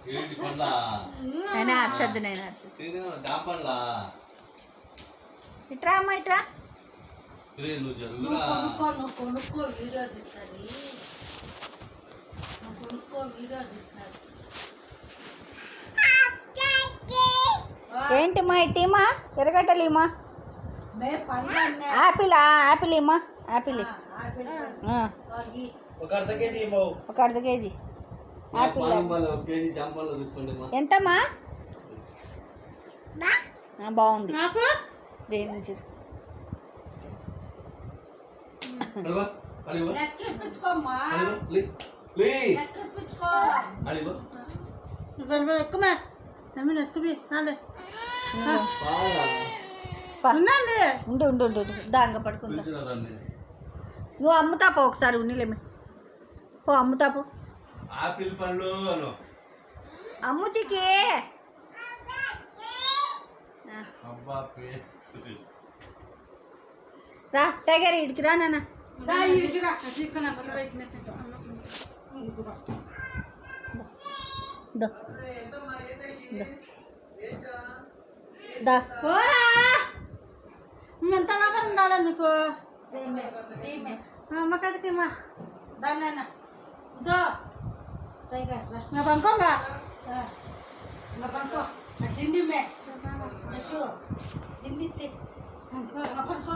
నేను అరసద్దు నేను ఇట్రా అమ్మ ఇట్రా కొనుక్కో వీడియో తీసారి కొనుక్కో వీడియో తీసారి ఏంటి మా ఇటీమా ఎరగట్టలేమా యాపిలా యాపిల్ ఇమ్మా యాపిల్ ఒక అర్ధ కేజీ యాపిల్ ఎంతమ్మా బాగుంది వేయించు ఉండు ఉండు ఉండు దాంగ పడుకుందా నువ్వు అమ్ముతా పో ఒకసారి ఉన్నిలేమి పో అమ్ముతా పో ఆపిల్ పండ్లు అమ్ము చికి రా టైగర్ ఇడికి రా నాన్న ఎంత లాగా ఉండాలా నీకు అమ్మకదికి మా దాన్న పంకోగా పంకో తిండి మే తిండి పంకో